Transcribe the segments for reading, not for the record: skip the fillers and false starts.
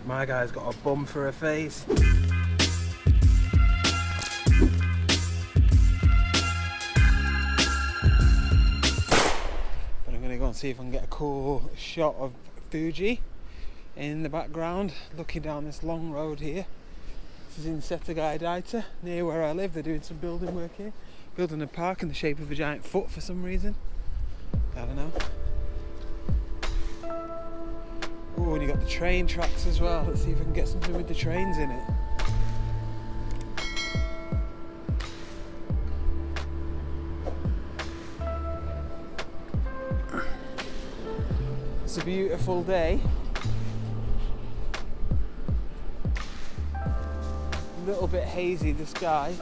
My guy's got a bum for a face. But I'm gonna go and see if I can get a cool shot of Fuji in the background, looking down this long road here. This is in Setagaya, near where I live. They're doing some building work here. Building a park in the shape of a giant foot for some reason. I don't know. Oh, and you got the train tracks as well. Let's see if I can get something with the trains in it. It's a beautiful day. A little bit hazy, the sky.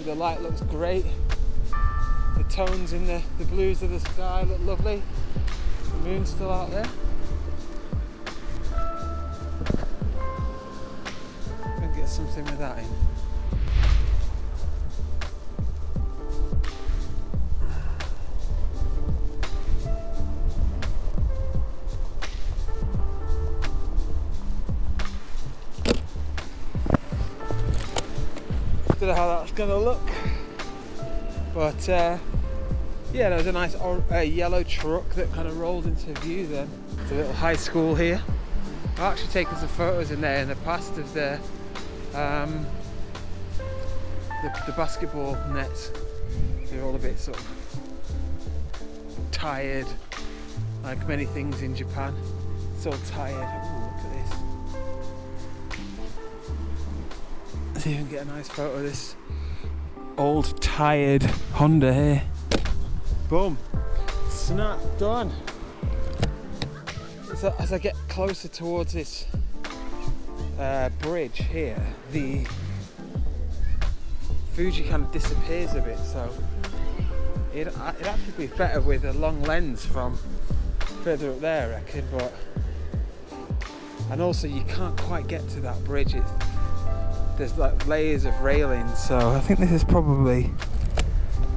The light looks great. The tones in the blues of the sky look lovely. The moon's still out there. I'm gonna get something with that in. Don't know how that's gonna look, but yeah, there was a nice yellow truck that kind of rolled into view then. It's a little high school here. I've actually taken some photos in there in the past of the basketball nets. They're all a bit sort of tired, like many things in Japan. It's all tired. Ooh, look at this. See if I can get a nice photo of this old tired Honda here. Boom, snap, done. So as I get closer towards this bridge here, the Fuji kind of disappears a bit, so it'd actually be better with a long lens from further up there, I reckon. But and also you can't quite get to that bridge. There's like layers of railings, so I think this is probably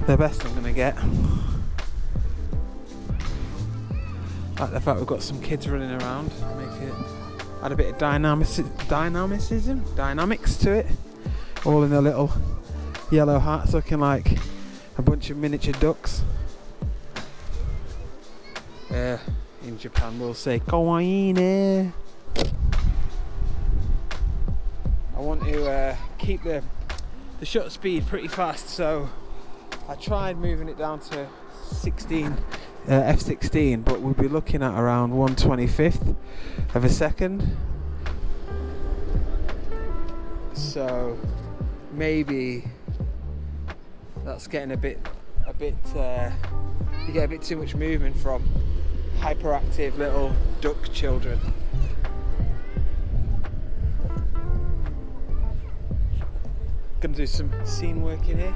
the best I'm gonna get. Like the fact we've got some kids running around, make it add a bit of dynamics to it. All in their little yellow hats, looking like a bunch of miniature ducks. In Japan we'll say kawaii. I want to keep the shutter speed pretty fast, so I tried moving it down to 16 f16, but we'll be looking at around 1/25th of a second. So maybe that's getting a bit. You get a bit too much movement from hyperactive little duck children. Gonna do some scene work in here.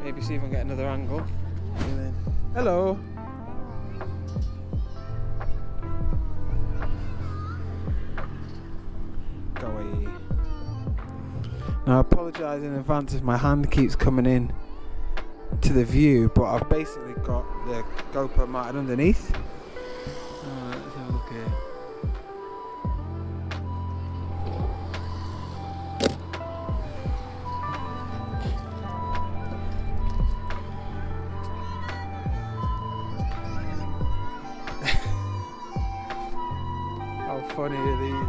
Maybe see if I can get another angle. And then, hello. Go away. Now I apologise in advance if my hand keeps coming in to the view, but I've basically got the GoPro mounted underneath. Let's have a look here. How funny are these?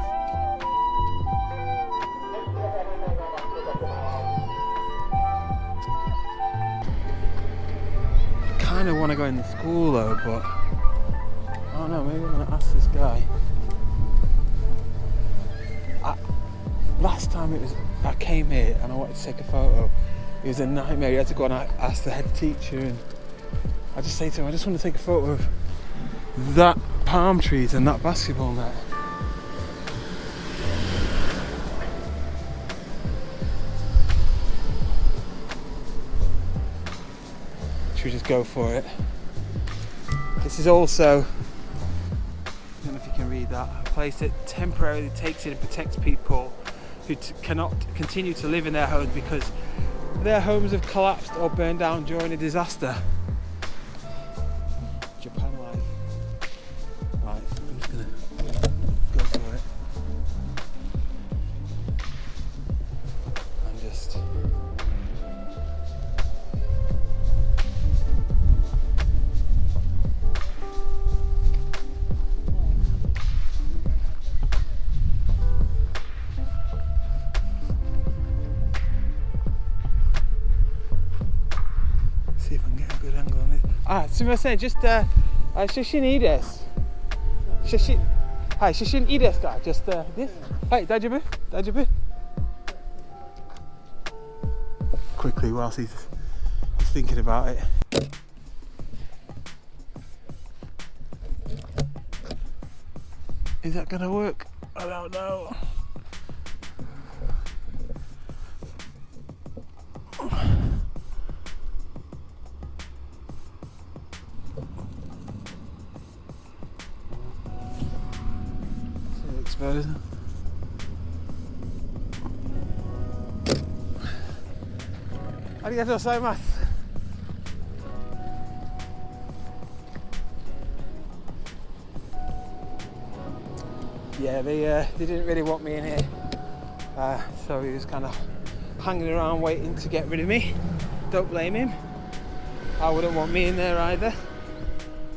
I kind of want to go in the school though, but I don't know, maybe I'm going to ask this guy. Last time I came here and I wanted to take a photo, it was a nightmare. You had to go and ask the head teacher, and I just say to him, I just want to take a photo of that palm trees and that basketball net. Should we just go for it? This is also, I don't know if you can read that, a place that temporarily takes in and protects people who cannot continue to live in their homes because their homes have collapsed or burned down during a disaster. Japan life. Right, I'm just gonna すみません、just 写真いいです。写真、はい、写真いいですか？ just this? はい、大丈夫？大丈夫？ Quickly whilst he's thinking about it. Is that gonna work? I don't know. Exposed. Arigatou gozaimasu. Yeah, they didn't really want me in here, so he was kind of hanging around waiting to get rid of me. Don't blame him. I wouldn't want me in there either.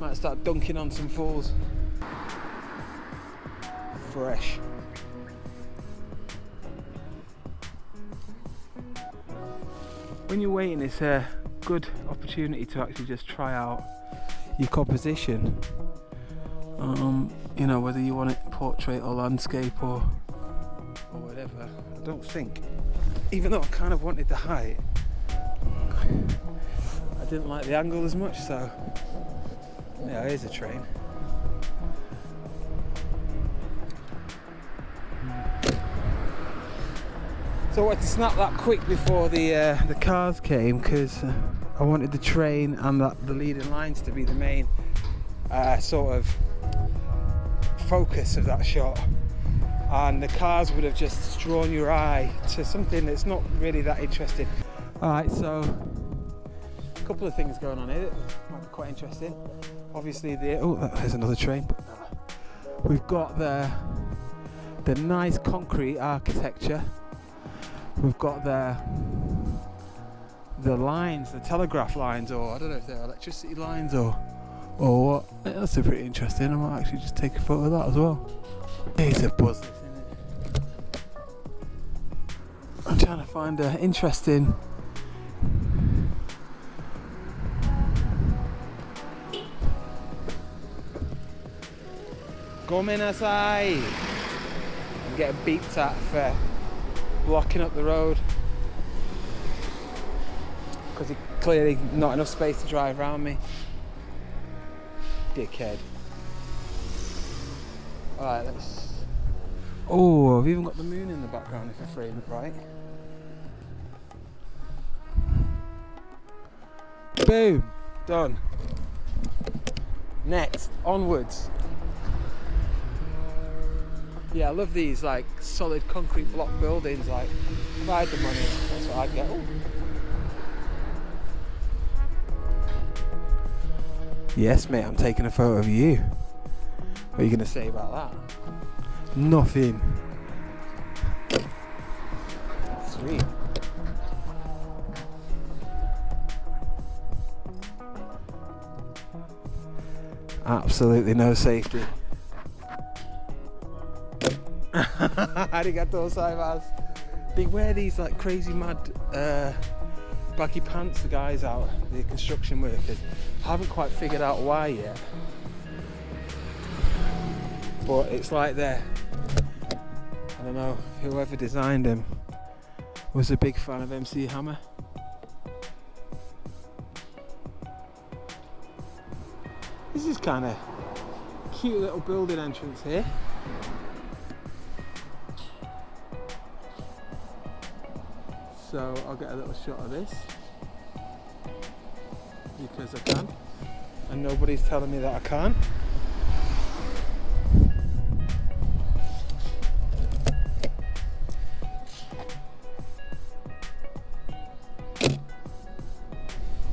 Might start dunking on some fools. Fresh. When you're waiting, it's a good opportunity to actually just try out your composition. You know, whether you want it portrait or landscape or whatever. I don't think, even though I kind of wanted the height, I didn't like the angle as much, so yeah, here's a train. So I wanted to snap that quick before the cars came, because I wanted the train and the leading lines to be the main sort of focus of that shot, and the cars would have just drawn your eye to something that's not really that interesting. Alright, so a couple of things going on here that might be quite interesting. Obviously there's another train. We've got the nice concrete architecture. We've got the lines, the telegraph lines, or I don't know if they're electricity lines or what. That's pretty interesting. I might actually just take a photo of that as well. It's a buzz, isn't it? I'm trying to find an interesting Gomenasai. I'm getting beeped at for blocking up the road because there's clearly not enough space to drive around me. Dickhead. Alright, let's... Oh, I've even got the moon in the background if I frame it right. Boom! Done. Next, onwards. Yeah, I love these like solid concrete block buildings. Like, if I had the money, that's what I'd get. Ooh. Yes, mate, I'm taking a photo of you. What are you going to say about that? Nothing. Sweet. Absolutely no safety. Arigatou gozaimasu. They wear these like crazy mad baggy pants, the guys out, the construction workers. I haven't quite figured out why yet, but it's like I don't know, whoever designed them was a big fan of MC Hammer. This is kind of cute little building entrance here. So I'll get a little shot of this because I can, and nobody's telling me that I can't.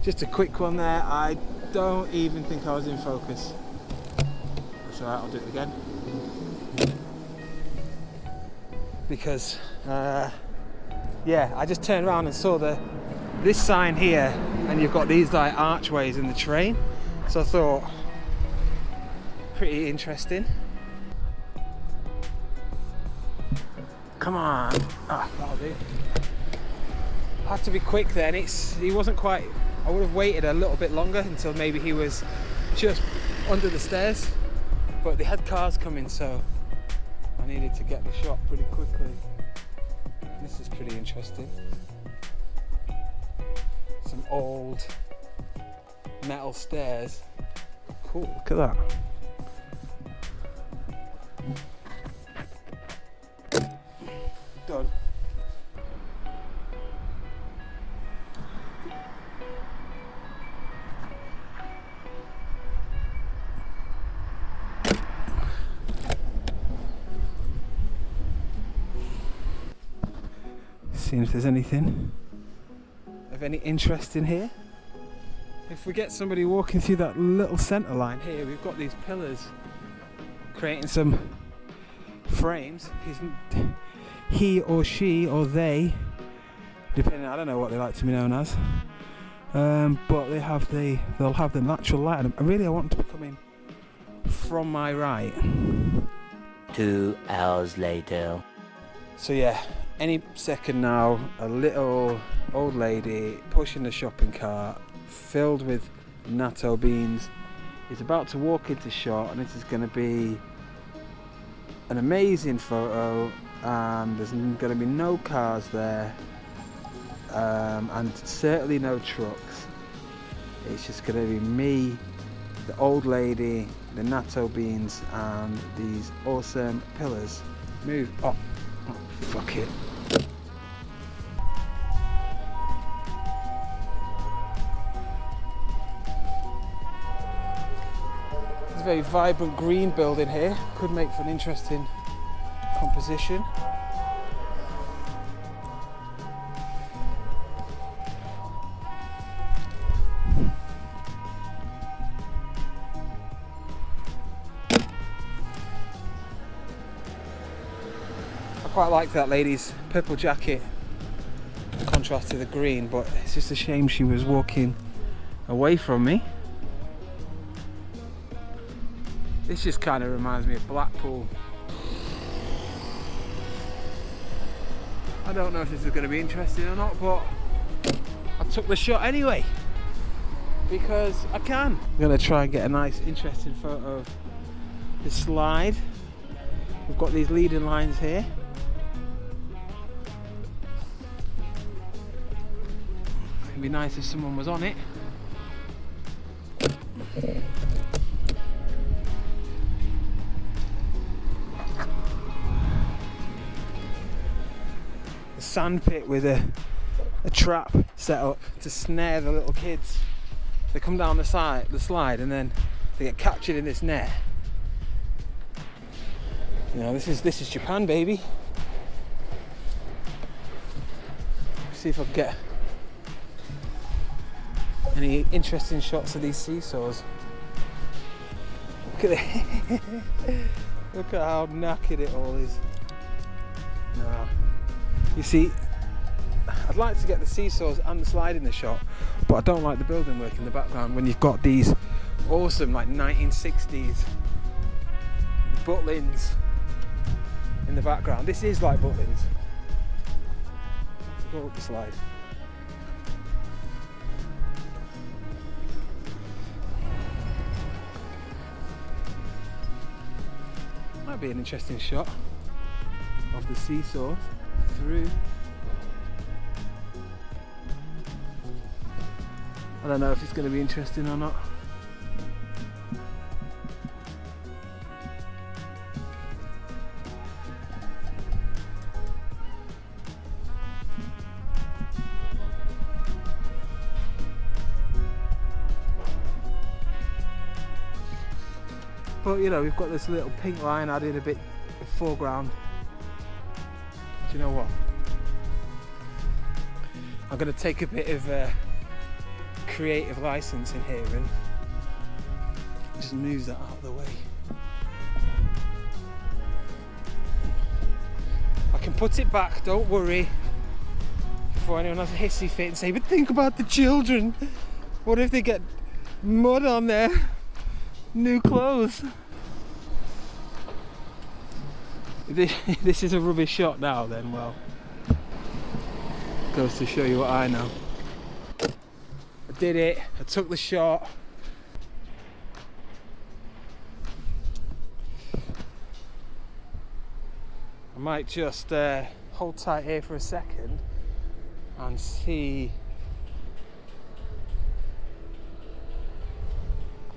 Just a quick one there. I don't even think I was in focus. That's alright, I'll do it again. Because yeah, I just turned around and saw this sign here, and you've got these like archways in the train. So I thought, pretty interesting. Come on. Ah, that'll do. I had to be quick then. He wasn't quite I would have waited a little bit longer until maybe he was just under the stairs, but they had cars coming, so I needed to get the shot pretty quickly. This is pretty interesting. Some old metal stairs. Cool, look at that. Done. Seeing if there's anything of any interest in here. If we get somebody walking through that little centre line here, we've got these pillars creating some frames. He or she or they, depending, I don't know what they like to be known as, but they'll have the natural light. And really, I want them to be coming from my right. 2 hours later. So yeah, any second now, a little old lady pushing a shopping cart filled with natto beans is about to walk into shot, and this is going to be an amazing photo, and there's going to be no cars there, and certainly no trucks. It's just going to be me, the old lady, the natto beans, and these awesome pillars. Move. Oh, fuck it. There's a very vibrant green building here. Could make for an interesting composition. I quite like that lady's purple jacket in contrast to the green, but it's just a shame she was walking away from me. This just kind of reminds me of Blackpool. I don't know if this is going to be interesting or not, but I took the shot anyway because I can. I'm going to try and get a nice interesting photo of the slide. We've got these leading lines here. It'd be nice if someone was on it. Sand pit with a trap set up to snare the little kids. They come down the slide, and then they get captured in this net. You know, this is Japan, baby. See if I can get any interesting shots of these seesaws. Look at it. Look at how knackered it all is. No. You see, I'd like to get the seesaws and the slide in the shot, but I don't like the building work in the background when you've got these awesome like 1960s Butlins in the background. This is like Butlins. Let's go up the slide. Might be an interesting shot of the seesaws through. I don't know if it's going to be interesting or not. But you know, we've got this little pink line added a bit of foreground. Do you know what? I'm going to take a bit of creative license in here and just move that out of the way. I can put it back, don't worry, before anyone has a hissy fit and say, but think about the children. What if they get mud on their new clothes? If this is a rubbish shot now, then well, goes to show you what I know. I did it, I took the shot. I might just hold tight here for a second and see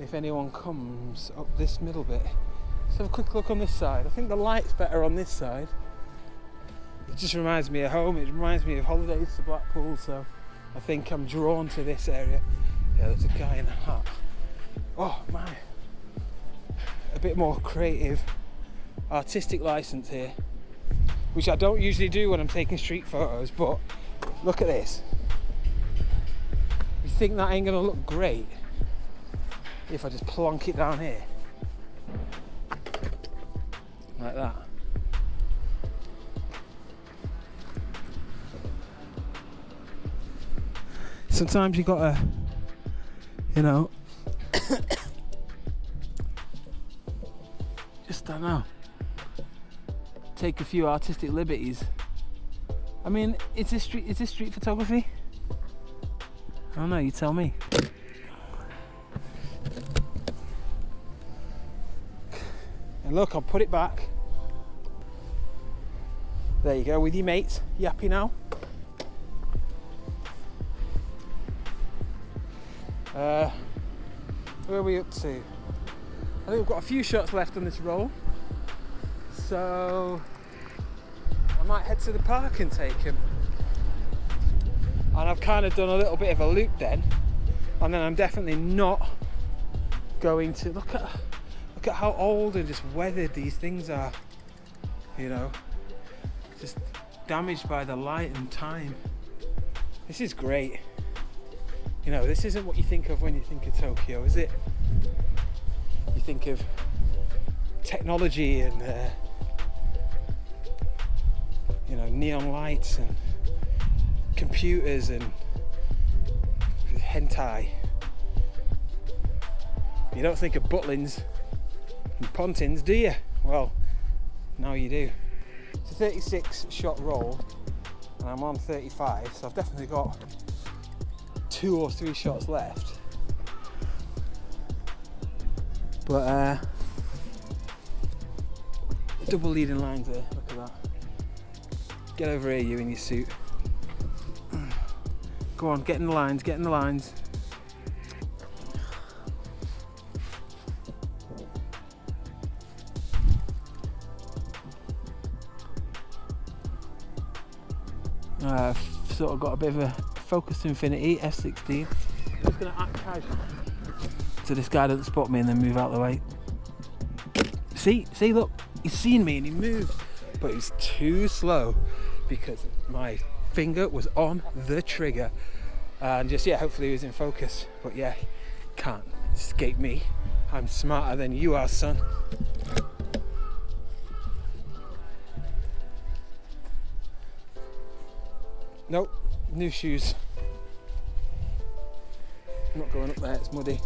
if anyone comes up this middle bit. Let's have a quick look on this side. I think the light's better on this side. It just reminds me of home, it reminds me of holidays to Blackpool, so I think I'm drawn to this area. Yeah, there's a guy in a hat. Oh my, a bit more creative, artistic license here, which I don't usually do when I'm taking street photos, but look at this. You think that ain't gonna look great if I just plonk it down here? Like that. Sometimes you gotta, you know, just don't know, take a few artistic liberties. I mean, is this street photography? I don't know, you tell me. And look, I'll put it back. There you go, with your mates. You happy now? Where are we up to? I think we've got a few shots left on this roll, so I might head to the park and take him. And I've kind of done a little bit of a loop then, and then I'm definitely not going to look at how old and just weathered these things are, you know, just damaged by the light and time. This is great. You know, this isn't what you think of when you think of Tokyo, is it? You think of technology and you know, neon lights and computers and hentai. You don't think of Butlins and Pontins, do you? Well, now you do. It's a 36 shot roll and I'm on 35, so I've definitely got 2 or 3 shots left. But double leading lines there, look at that. Get over here, you in your suit. Go on, get in the lines, get in the lines. I've sort of got a bit of a focus to infinity, F16. I'm just going to act casual so this guy doesn't spot me and then move out the way. See, look, he's seen me and he moved, but he's too slow because my finger was on the trigger. And just, yeah, hopefully he was in focus, but yeah, can't escape me. I'm smarter than you are, son. Nope, new shoes. Not going up there, it's muddy.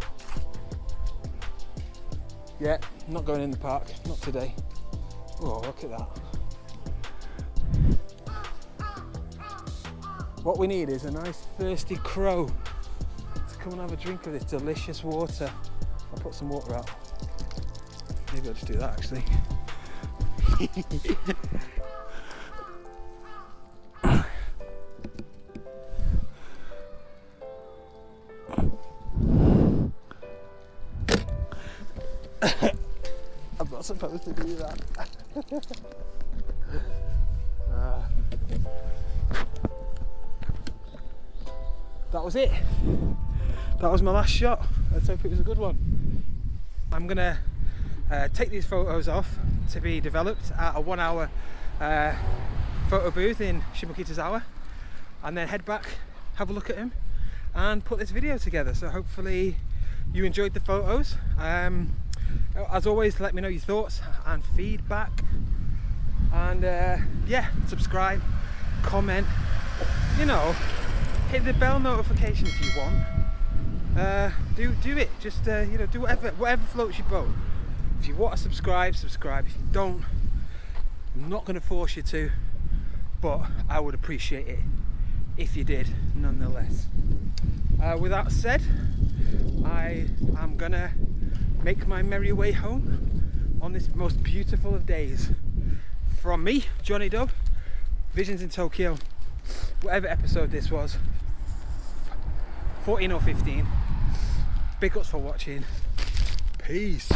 Yeah, not going in the park, not today. Oh, look at that. What we need is a nice thirsty crow to come and have a drink of this delicious water. I'll put some water out. Maybe I'll just do that actually. I'm not supposed to do that. That was it. That was my last shot. Let's hope it was a good one. I'm gonna take these photos off to be developed at a 1 hour photo booth in Shimokitazawa, and then head back, have a look at him and put this video together. So hopefully you enjoyed the photos. As always, let me know your thoughts and feedback, and yeah, subscribe, comment, you know, hit the bell notification if you want. Do it. Just you know, do whatever floats your boat. If you want to subscribe. If you don't, I'm not going to force you to, but I would appreciate it if you did nonetheless. With that said, I am gonna make my merry way home on this most beautiful of days. From me, Johnny Dub, Visions in Tokyo, whatever episode this was, 14 or 15. Big ups for watching. Peace.